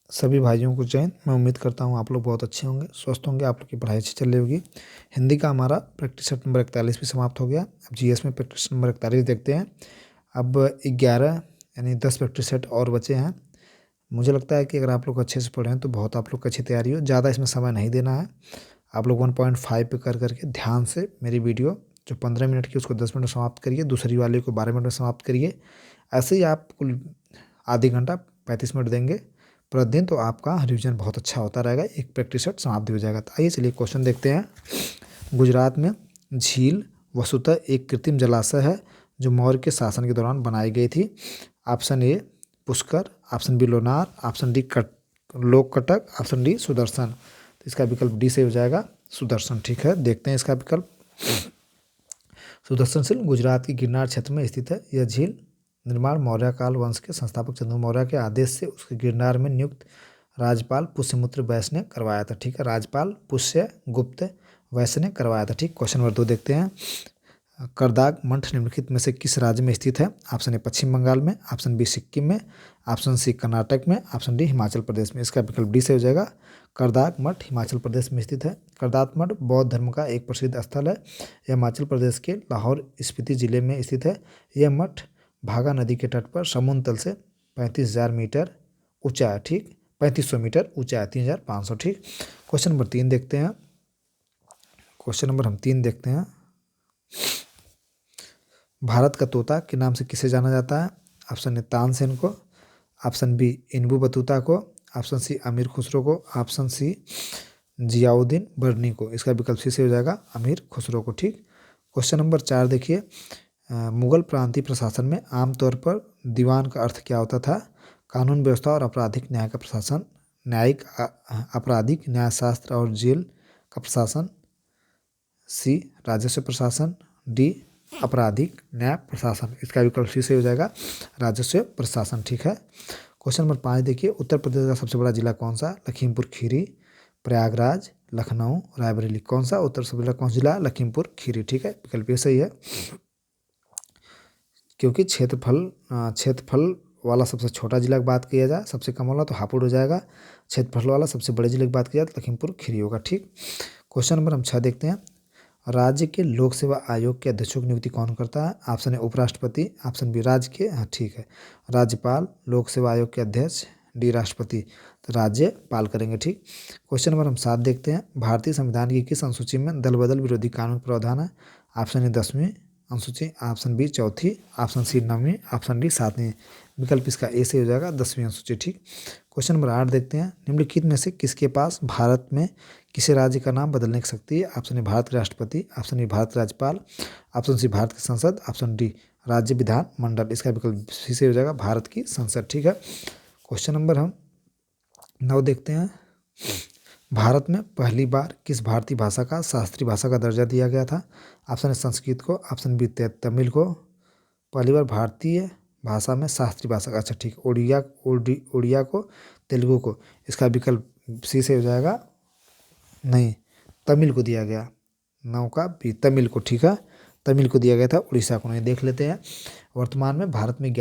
सभी भाइयों को जय हिंद। मैं उम्मीद करता हूँ आप लोग बहुत अच्छे होंगे, स्वस्थ होंगे, आप लोग की पढ़ाई अच्छी चल रही होगी। हिंदी का हमारा प्रैक्टिस सेट नंबर 41 भी समाप्त हो गया। अब जीएस में प्रैक्टिस नंबर 41 देखते हैं। अब 11 यानी 10 प्रैक्टिस सेट और बचे हैं। मुझे लगता है कि अगर आप लोग अच्छे से पढ़ें तो बहुत आप लोग की अच्छी तैयारी हो। ज़्यादा इसमें समय नहीं देना है। आप लोग 1.5 पे कर करके ध्यान से मेरी वीडियो जो 15 मिनट की उसको 10 मिनट में समाप्त करिए, दूसरी वाले को 12 मिनट में समाप्त करिए। ऐसे ही आप कुल आधी घंटा 35 मिनट देंगे प्रतिदिन, तो आपका रिवीजन बहुत अच्छा होता रहेगा। एक प्रैक्टिस सेट समाप्त हो जाएगा। तो आइए चलिए क्वेश्चन देखते हैं। गुजरात में झील वस्तुतः एक कृत्रिम जलाशय है जो मौर्य के शासन के दौरान बनाई गई थी। Option A Pushkar, option B Lonar, option D Loktak, option D Sudarshan. तो इसका विकल्प डी से हो जाएगा सुदर्शन। ठीक है, देखते हैं इसका विकल्प। सुदर्शन झील गुजरात के गिरनार क्षेत्र में स्थित है। यह झील निर्माण मौर्य काल वंश के संस्थापक चंद्र मौर्य के आदेश से उसके गिरनार में नियुक्त राज्यपाल पुष्यमित्र वैश्य ने करवाया था। ठीक है, राज्यपाल पुष्यगुप्त वैश्य ने करवाया था। ठीक, क्वेश्चन नंबर 2 देखते हैं। करदाग मठ निम्नलिखित में से किस राज्य में स्थित है? ऑप्शन ए पश्चिम बंगाल में, ऑप्शन बी सिक्किम में, ऑप्शन सी कर्नाटक में, ऑप्शन डी हिमाचल प्रदेश में। इसका विकल्प डी से हो जाएगा। करदाग मठ हिमाचल प्रदेश में स्थित है। करदाग मठ बौद्ध धर्म का एक प्रसिद्ध स्थल है। यह हिमाचल प्रदेश के लाहौर स्पीति जिले में स्थित है। यह मठ भागा नदी के तट पर समुद्र तल से 35,000 मीटर ऊंचा है। ठीक, 3500 मीटर ऊंचा है, 3,500। ठीक, क्वेश्चन नंबर 3 देखते हैं। क्वेश्चन नंबर हम 3 देखते हैं। भारत का तोता के नाम से किसे जाना जाता है? ऑप्शन ए तानसेन को, ऑप्शन बी इनबू बतूता को, ऑप्शन सी अमीर खुसरो को, ऑप्शन सी जियाउद्दीन बर्नी को। इसका विकल्प सी से हो जाएगा अमीर खुसरो को। ठीक, क्वेश्चन नंबर 4 देखिए। मुगल प्रांतीय प्रशासन में आमतौर पर दीवान का अर्थ क्या होता था? कानून व्यवस्था और आपराधिक न्याय का प्रशासन, न्यायिक आपराधिक न्यायशास्त्र और जेल का प्रशासन, सी राजस्व प्रशासन, डी आपराधिक न्याय प्रशासन। इसका विकल्प सी से हो जाएगा राजस्व प्रशासन। ठीक है, क्वेश्चन नंबर 5 देखिए। उत्तर प्रदेश का सबसे बड़ा जिला कौन सा? लखीमपुर खीरी, प्रयागराज, लखनऊ, रायबरेली। कौन सा उत्तर सबसे बड़ा कौन सा जिला? लखीमपुर खीरी। ठीक है, विकल्प ये सही है, क्योंकि क्षेत्रफल वाला सबसे छोटा जिला की बात किया जाए, सबसे कम वाला तो हापुड़ हो जाएगा। क्षेत्रफल वाला सबसे बड़े जिले की बात की जाए तो लखीमपुर खीरी होगा। ठीक, क्वेश्चन नंबर हम 6 देखते हैं। राज्य के लोक सेवा आयोग के अध्यक्षों की नियुक्ति कौन करता है? ऑप्शन ए उपराष्ट्रपति, ऑप्शन बी राज्य के, हाँ ठीक है, राज्यपाल, लोक सेवा आयोग के अध्यक्ष, डी राष्ट्रपति। तो राज्यपाल करेंगे। ठीक, क्वेश्चन नंबर हम 7 देखते हैं। भारतीय संविधान की किस अनुसूची में दल बदल विरोधी कानून प्रावधान है? ऑप्शन ए 10वीं अनुसूची, ऑप्शन बी 4थी, ऑप्शन सी 9वीं, ऑप्शन डी 7वीं। विकल्प इसका ए से हो जाएगा 10वीं अनुसूची। ठीक, क्वेश्चन नंबर 8 देखते हैं। निम्नलिखित में से किसके पास भारत में किसी राज्य का नाम बदलने की शक्ति है? ऑप्शन ए भारत के राष्ट्रपति, ऑप्शन बी भारत के राज्यपाल, ऑप्शन सी भारत की संसद, ऑप्शन डी राज्य विधान मंडल। इसका विकल्प सी से हो जाएगा भारत की संसद। ठीक है, क्वेश्चन नंबर हम 9 देखते हैं। भारत में पहली बार किस भारतीय भाषा का शास्त्रीय भाषा का दर्जा दिया गया था? ऑप्शन ए संस्कृत को, ऑप्शन बी तमिल को। पहली बार भारतीय भाषा में शास्त्रीय भाषा का, अच्छा ठीक, उड़िया को, तेलुगु को। इसका विकल्प सी से हो जाएगा, नहीं, तमिल को दिया गया। 9 का बी तमिल को। ठीक है, तमिल को दिया गया था, उड़ीसा को नहीं। देख लेते हैं। वर्तमान में भारत में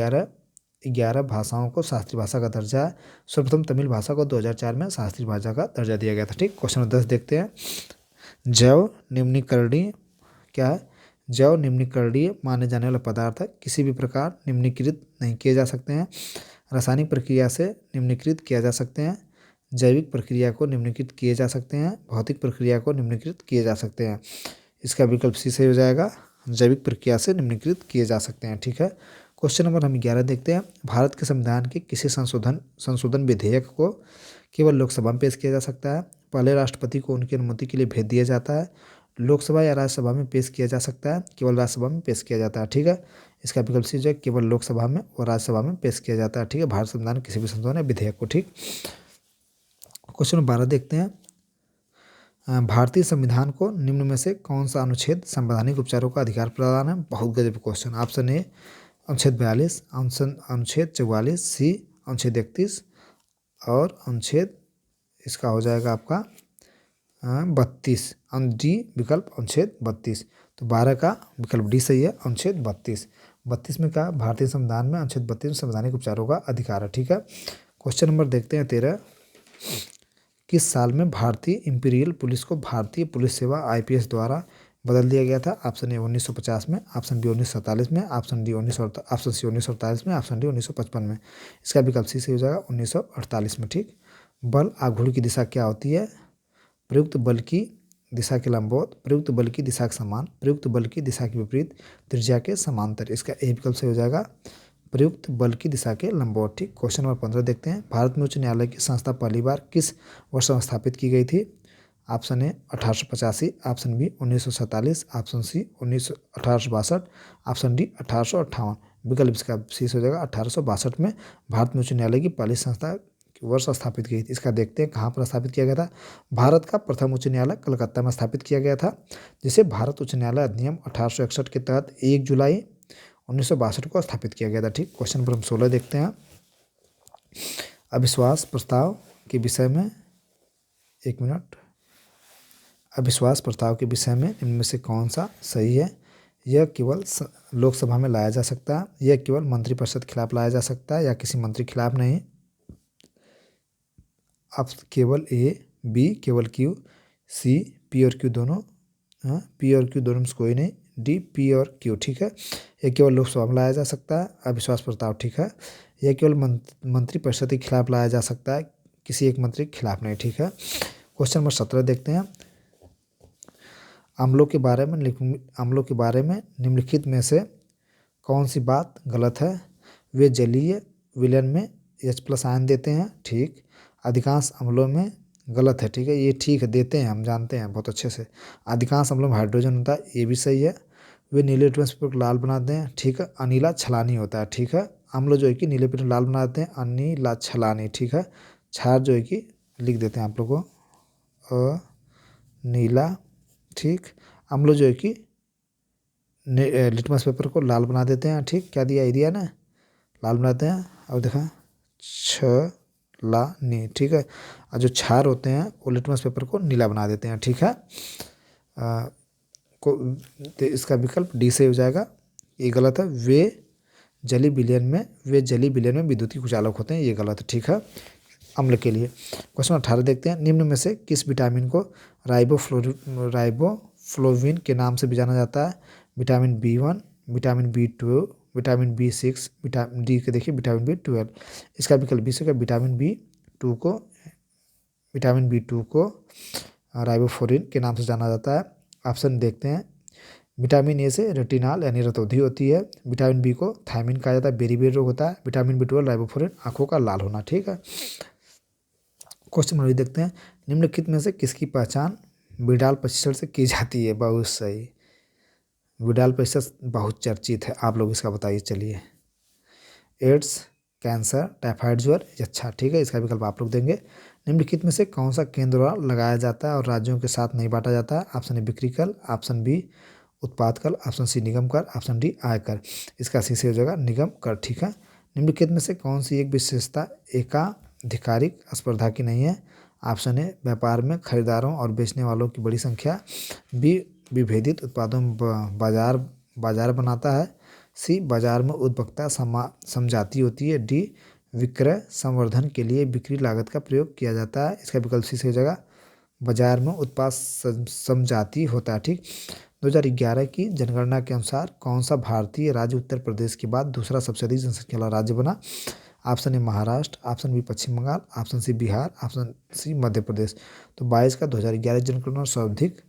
11 भाषाओं को शास्त्रीय भाषा का दर्जा है। सर्वप्रथम तमिल भाषा को 2004 में शास्त्रीय भाषा का दर्जा दिया गया था। ठीक, क्वेश्चन नंबर 10 देखते हैं। जैव निम्नीकरणीय क्या है? जैव निम्नीकरणीय माने जाने वाला पदार्थ है, किसी भी प्रकार निम्नीकृत नहीं किए जा सकते हैं। रासायनिक प्रक्रिया से निम्नीकृत किया जा सकते हैं, जैविक प्रक्रिया को निम्नीकृत किए जा सकते हैं, भौतिक प्रक्रिया को निम्नीकृत किए जा सकते हैं। इसका विकल्प सी से हो जाएगा, जैविक प्रक्रिया से निम्नीकृत किए जा सकते हैं। ठीक है, क्वेश्चन नंबर हम 11 देखते हैं। भारत के संविधान के किसी संशोधन विधेयक को केवल लोकसभा में पेश किया जा सकता है? पहले राष्ट्रपति को उनकी अनुमति के लिए भेज दिया जाता है, लोकसभा या राज्यसभा में पेश किया जा सकता है, केवल राज्यसभा में पेश किया जाता है। ठीक है, इसका विकल्प सी जो है केवल लोकसभा में और राज्यसभा में पेश किया जाता है। ठीक है, भारत संविधान किसी भी संशोधन विधेयक को। ठीक, क्वेश्चन नंबर 12 देखते हैं। भारतीय संविधान को निम्न में से कौन सा अनुच्छेद संवैधानिक उपचारों का अधिकार प्रदान है? बहुत गजब क्वेश्चन। ऑप्शन ए अनुच्छेद 42, अनुच्छेद 44, सी अनुच्छेद 31 और अनुच्छेद इसका हो जाएगा आपका 32, डी विकल्प अनुच्छेद 32। तो 12 का विकल्प डी सही है, अनुच्छेद 32 में कहा भारतीय संविधान में अनुच्छेद 32 में संवैधानिक उपचारों का अधिकार है। ठीक है, क्वेश्चन नंबर देखते हैं 13। किस साल में भारतीय इंपीरियल पुलिस को भारतीय पुलिस सेवा IPS द्वारा बदल दिया गया था? ऑप्शन ए 1950 में, ऑप्शन बी 1947 में, ऑप्शन सी 1948 में, ऑप्शन डी 1955 में। इसका विकल्प सी सही हो जाएगा 1948 में। ठीक। बल आघूर्ण की दिशा क्या होती है? प्रयुक्त बल की दिशा के लंबवत, प्रयुक्त बल की दिशा के समान, प्रयुक्त बल की दिशा के विपरीत, त्रिज्या के समांतर। इसका ए विकल्प सही हो जाएगा प्रयुक्त बल की दिशा के लंबवत। ठीक। क्वेश्चन नंबर 15 देखते हैं। भारत में उच्च न्यायालय की संस्था पहली बार किस वर्ष में स्थापित की गई थी? Option A 1885, option B 1947, option C 1862, option D 1858। विकल्प इसका सी हो जाएगा 1862 में भारत में उच्च न्यायालय की पहली संस्था वर्ष स्थापित की थी। इसका देखते हैं कहाँ पर स्थापित किया गया था। भारत का प्रथम उच्च न्यायालय कलकत्ता में स्थापित किया गया था, जिसे भारत उच्च न्यायालय अधिनियम 1861 के तहत 1 जुलाई 1962 को स्थापित किया गया था। ठीक। क्वेश्चन नंबर 16 देखते हैं। अविश्वास प्रस्ताव के विषय में, एक मिनट, अविश्वास प्रस्ताव के विषय में इनमें से कौन सा सही है? यह केवल लोकसभा में लाया जा सकता है, यह केवल मंत्रिपरिषद के खिलाफ लाया जा सकता है, या किसी मंत्री के खिलाफ नहीं। आप केवल ए, बी केवल क्यू, सी पी और क्यू दोनों, पी और क्यू दोनों में से कोई नहीं, डी पी और क्यू। ठीक है। यह केवल लोकसभा में लाया जा सकता है, अविश्वास प्रस्ताव। ठीक है। यह केवल मंत्रिपरिषद के खिलाफ लाया जा सकता है, किसी एक मंत्री के खिलाफ नहीं। ठीक है। क्वेश्चन नंबर 17 देखते हैं। अम्लों के बारे में निम्नलिखित में से कौन सी बात गलत है? वे जलीय विलयन में H+ आयन देते हैं। ठीक। अधिकांश अम्लों में गलत है। ठीक है। ये ठीक है, देते हैं, हम जानते हैं बहुत अच्छे से। अधिकांश अम्लों में हाइड्रोजन होता है, ये भी सही है। वे नीले लिटमस पेपर को लाल बनाते हैं। ठीक है। अनीला छलानी होता है। ठीक है। अम्ल जो है कि नीले पेपर लाल बनाते हैं, अनीला छलानी। ठीक है। क्षार जो है कि लिख देते हैं आप लोगों को नीला। ठीक। अम्ल जो है कि लिटमस पेपर को लाल बना देते हैं। ठीक। क्या दिया, एरिया ना, लाल बनाते हैं। और देखा छलानी। ठीक है। और जो क्षार होते हैं वो लिटमस पेपर को नीला बना देते हैं। ठीक है। तो इसका विकल्प डी से हो जाएगा। ये गलत है। वे जली विलयन में विद्युतीय कुचालक होते हैं, ये गलत है। ठीक है। अम्ल के लिए क्वेश्चन 18 देखते हैं। निम्न में से किस विटामिन को राइबोफ्लोविन के नाम से भी जाना जाता है? Vitamin B1, vitamin B2, vitamin B6, vitamin D के देखिए विटामिन B12। इसका विकल्प बी से विटामिन B2 को राइबोफ्लोविन के नाम से जाना जाता है। ऑप्शन देखते हैं। विटामिन ए से रेटिनाल यानी रतौंधी होती है। विटामिन बी को थायमिन कहा जाता है, बेरी रोग होता है। विटामिन B12 राइबोफ्लोविन, आंखों का लाल होना। ठीक है। क्वेश्चन नंबर देखते हैं। निम्नलिखित में से किसकी पहचान विडाल प्रशिक्षण से की जाती है? बहुत सही, विडाल प्रशिक्षण बहुत चर्चित है, आप लोग इसका बताइए। चलिए, एड्स, कैंसर, टाइफाइड ज्वर, यच्छा। ठीक है। इसका विकल्प आप लोग देंगे। निम्नलिखित में से कौन सा केंद्र द्वारा लगाया जाता है और राज्यों के साथ नहीं बांटा जाता है? ऑप्शन ए बिक्री कर, ऑप्शन बी उत्पाद कर, ऑप्शन सी निगम कर, ऑप्शन डी आयकर। इसका सी से हो जाएगा निगम कर। ठीक है। निम्नलिखित में से कौन सी एक विशेषता एकाधिकारिक स्पर्धा की नहीं है? ऑप्शन ए व्यापार में खरीदारों और बेचने वालों की बड़ी संख्या, बी विभेदित उत्पादों में बाजार बनाता है, सी बाजार में उत्पादकता समझाती होती है, डी विक्रय संवर्धन के लिए बिक्री लागत का प्रयोग किया जाता है। इसका विकल्प सी से हो जाएगा बाजार में उत्पाद समझाती होता है। ठीक। 2011 की जनगणना के अनुसार कौन सा भारतीय राज्य उत्तर प्रदेश के बाद दूसरा सबसे अधिक जनसंख्या वाला राज्य बना? Option A Maharashtra, option B Paschim Bengal, option C Bihar, option C Madhya Pradesh. तो 22 का 2011 जनगणना सर्वाधिक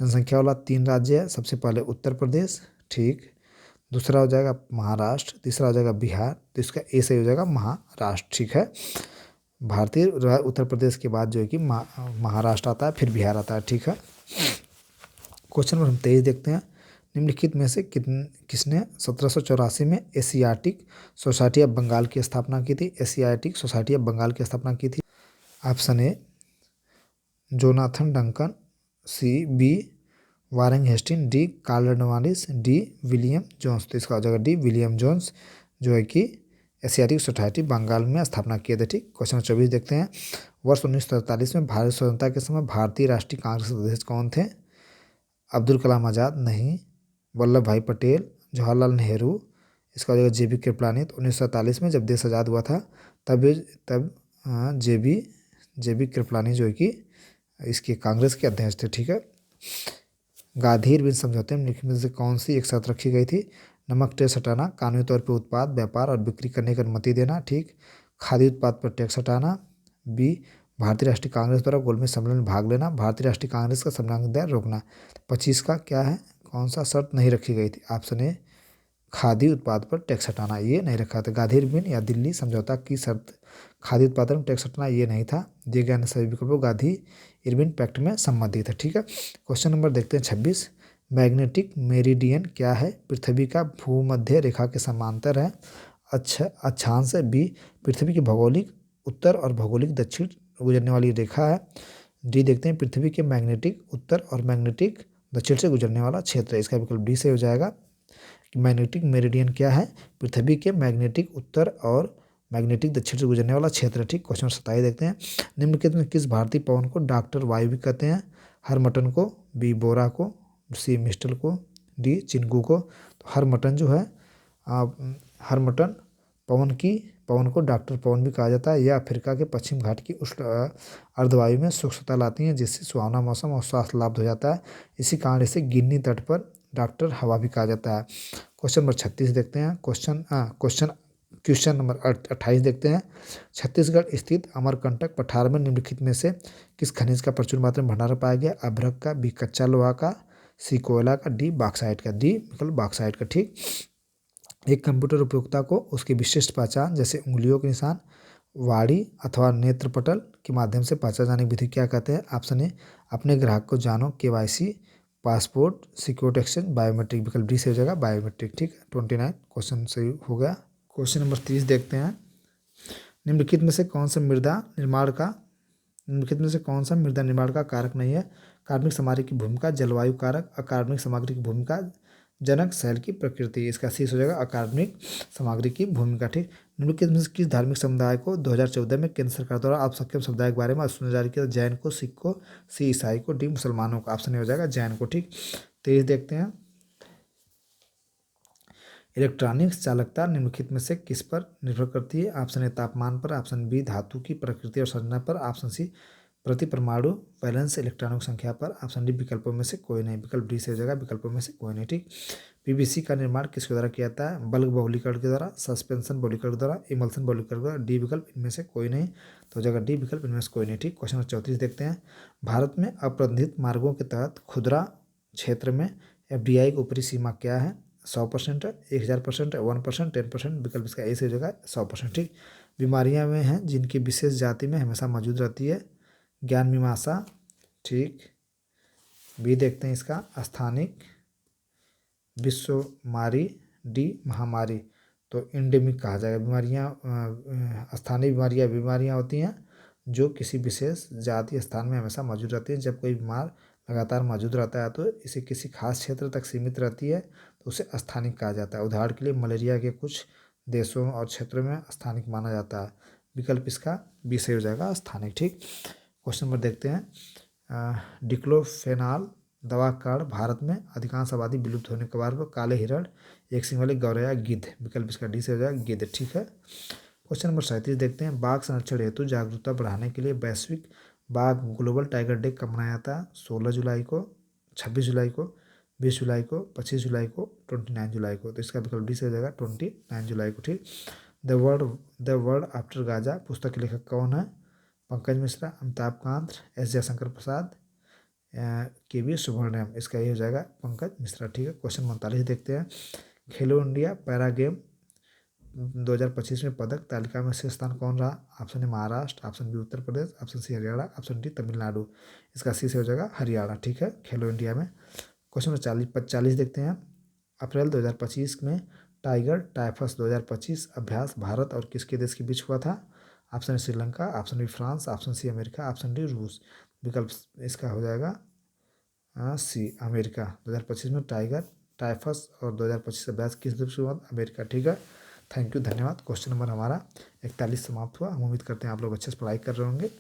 जनसंख्या वाला 3 राज्य है। सबसे पहले उत्तर प्रदेश। ठीक। दूसरा हो जाएगा महाराष्ट्र, तीसरा हो जाएगा बिहार। तो इसका ए सही हो जाएगा महाराष्ट्र। ठीक है। भारतीय उत्तर प्रदेश के बाद जो है कि महाराष्ट्र आता है, फिर बिहार आता है। ठीक है। क्वेश्चन नंबर 23 देखते हैं। निम्नलिखित में से किसने 1784 में एशियाटिक सोसाइटी ऑफ बंगाल की स्थापना की थी? एशियाटिक सोसाइटी ऑफ बंगाल की स्थापना की थी। Option A Jonathan Duncan, C B Warren Hasting, D Cornwallis, D William Jones. तो इसका हो जाएगा डी विलियम जोन्स, जो है कि एशियाटिक सोसाइटी बंगाल में स्थापना किए थे। ठीक। क्वेश्चन 24 देखते हैं। वर्ष 1947 में भारत स्वतंत्रता के समय भारतीय राष्ट्रीय कांग्रेस के अध्यक्ष कौन थे? अब्दुल कलाम आज़ाद नहीं, वल्लभ भाई पटेल, जवाहरलाल नेहरू। इसका हो जाएगा JB कृपलानी। 1947 में जब देश आज़ाद हुआ था तब JB JB कृपलानी जो है कि इसके कांग्रेस के अध्यक्ष थे। ठीक है। गांधी इरविन समझौते में निम्नलिखित में से कौन सी एक शर्त रखी गई थी? नमक टैक्स हटाना, कानूनी तौर पर उत्पाद व्यापार और बिक्री करने की अनुमति देना। ठीक। खाद्य उत्पाद पर टैक्स हटाना। बी, भारतीय राष्ट्रीय कांग्रेस द्वारा गोलमेज सम्मेलन में भाग लेना। भारतीय राष्ट्रीय कांग्रेस का सम्मेलन रोकना। 25 का क्या है, कौन सा शर्त नहीं रखी गई थी? ऑप्शन ए, खाद्य उत्पाद पर टैक्स हटाना, ये नहीं रखा था। गांधी इरविन या दिल्ली समझौता की शर्त खाद्य उत्पादन में टैक्स हटाना, ये नहीं था। दिए गए सभी विकल्पों गांधी इरविन पैक्ट में सम्बंधित है। ठीक है। क्वेश्चन नंबर देखते हैं 26। मैग्नेटिक मेरिडियन क्या है? पृथ्वी का भूमध्य रेखा के समांतर है। अच्छा, अक्षांश है। बी, पृथ्वी के भौगोलिक उत्तर और भौगोलिक दक्षिण गुजरने वाली रेखा है। डी देखते हैं, पृथ्वी के मैग्नेटिक उत्तर और मैग्नेटिक दक्षिण से गुजरने वाला क्षेत्र है। इसका विकल्प डी से हो जाएगा। मैग्नेटिक मेरिडियन क्या है? पृथ्वी के मैग्नेटिक उत्तर और मैग्नेटिक दक्षिण से गुजरने वाला क्षेत्र। ठीक। क्वेश्चन 27 देखते हैं। निम्नलिखित में किस भारतीय पवन को डॉक्टर वायु भी कहते हैं? हरमटन को, बी बोरा को, सी मिस्टल को, डी चिंगू को। तो हरमटन जो है हरमटन पवन को डॉक्टर पवन भी कहा जाता है। यह अफ्रीका के पश्चिम घाट की उष्ण अर्धवायु में सूक्ष्मता लाती हैं, जिससे सुहावना मौसम और स्वास्थ्य लाभ हो जाता है। इसी कारण इसे गिन्नी तट पर डॉक्टर हवा भी कहा जाता है। क्वेश्चन नंबर 36 देखते हैं। क्वेश्चन नंबर 28 देखते हैं। छत्तीसगढ़ स्थित अमरकंटक पठार में निम्नलिखित में से किस खनिज का प्रचुर मात्रा में भंडार पाया गया? अभ्रक का, बी कच्चा लोहा का, सी कोयला का, डी बॉक्साइट का। डी मतलब बॉक्साइट का। ठीक। एक कंप्यूटर उपयोक्ता को उसकी विशिष्ट पहचान जैसे उंगलियों के निशान, वाणी अथवा नेत्रपटल के माध्यम से पहचाने जाने की विधि क्या कहते हैं? ऑप्शन ए, अपने ग्राहक को जानो, KYC, passport, security exchange, biometric. विकल्प डी से हो जाएगा बायोमेट्रिक। ठीक। 29 क्वेश्चन सही हो गया। क्वेश्चन नंबर 30 देखते हैं। निम्नलिखित में से कौन सा मृदा निर्माण का कारक नहीं है? कार्बनिक सामग्री की भूमिका, जलवायु कारक, अकार्बनिक सामग्री की भूमिका, जनक शैल की प्रकृति। इसका सी हो जाएगा अकार्बनिक सामग्री की भूमिका। ठीक। निम्नलिखित में से किस धार्मिक समुदाय को 2014 में केंद्र सरकार द्वारा अल्पसंख्यक समुदाय के बारे में सूचना जारी किया? जैन को, सिख को, सी ईसाई को, डी मुसलमानों को। ऑप्शन हो जाएगा जैन को। ठीक। 23 देखते हैं। इलेक्ट्रॉनिक्स चालकता निम्नलिखित में से किस पर निर्भर करती है? ऑप्शन ए, तापमान पर, ऑप्शन बी, धातु की प्रकृति और संरचना पर, ऑप्शन सी, प्रति परमाणु वैलेंस इलेक्ट्रॉनों की संख्या पर, ऑप्शन डी, विकल्पों में से कोई नहीं। विकल्प डी से हो जाएगा विकल्पों में से कोई नहीं। ठीक। PVC का निर्माण किसके द्वारा किया जाता है? बल्क बहुलीकरण के द्वारा, सस्पेंशन बहुलीकरण के द्वारा, इमल्सन बहुलीकरण के द्वारा, डी विकल्प इनमें से कोई नहीं। तो हो जाएगा डी विकल्प इनमें से कोई नहीं। ठीक। क्वेश्चन 34 देखते हैं। भारत में अप्रतिबंधित मार्गों के तहत खुदरा क्षेत्र में FDI की ऊपरी सीमा क्या है? 100% है, 1000% है, 1%, 10%। विकल्प इसका ए से हो जाएगा 100%। ठीक। बीमारियां में हैं जिनकी विशेष जाति में हमेशा मौजूद रहती है? ज्ञान मीमांसा। ठीक। बी देखते हैं इसका स्थानिक, विश्वमारी, डी महामारी। तो इंडेमिक कहा जाएगा। स्थानीय बीमारियां होती हैं जो किसी विशेष जाति स्थान में हमेशा मौजूद रहती है। जब कोई बीमार लगातार मौजूद रहता है तो इसे किसी खास क्षेत्र तक सीमित रहती है, तो उसे स्थानिक कहा जाता है। उदाहरण के लिए मलेरिया के कुछ देशों और क्षेत्रों में स्थानिक माना जाता है। विकल्प इसका बी सही हो जाएगा स्थानिक। ठीक। क्वेश्चन नंबर देखते हैं। डिक्लोफेनाक दवा का कारण भारत में अधिकांश आबादी विलुप्त होने के बाद काले हिरण, एक सिंह वाले गौरैया, गिद्ध। विकल्प इसका डी से हो जाएगा गिद्ध। ठीक है। क्वेश्चन नंबर 37 देखते हैं। बाघ संरक्षण हेतु जागरूकता बढ़ाने के लिए वैश्विक बाघ ग्लोबल टाइगर डे कब मनाया जाता है? 16 जुलाई को, 26 जुलाई को, 20 जुलाई को, 25 जुलाई को, 29 जुलाई को। तो इसका विकल्प डी से हो जाएगा 29 जुलाई को। ठीक। द वर्ल्ड आफ्टर गाजा पुस्तक के लेखक कौन है? Pankaj Mishra, Amitabh Kant, S Jaishankar Prasad, KV Subramaniam. इसका ये हो जाएगा पंकज मिश्रा। ठीक है। क्वेश्चन 39 देखते हैं। खेलो इंडिया पैरा गेम 2025 में पदक तालिका में शीर्ष स्थान कौन रहा? Option A Maharashtra, option B Uttar Pradesh, option C Haryana, option D Tamil Nadu. इसका सी से हो जाएगा हरियाणा। ठीक है। खेलो इंडिया में। क्वेश्चन 40 देखते हैं। अप्रैल 2025 में टाइगर टाइफस 2025 अभ्यास भारत और किसके देश के बीच हुआ था? Option A Sri Lanka, option B France, option C America, option D रूस। विकल्प इसका हो जाएगा सी अमेरिका। 2025 में टाइगर टाइफस और 2025 अभ्यास किस देश में हुआ? अमेरिका। ठीक है। थैंक यू, धन्यवाद। क्वेश्चन नंबर हमारा 41 समाप्त हुआ। हम उम्मीद करते हैं आप लोग अच्छे से पढ़ाई कर रहे होंगे।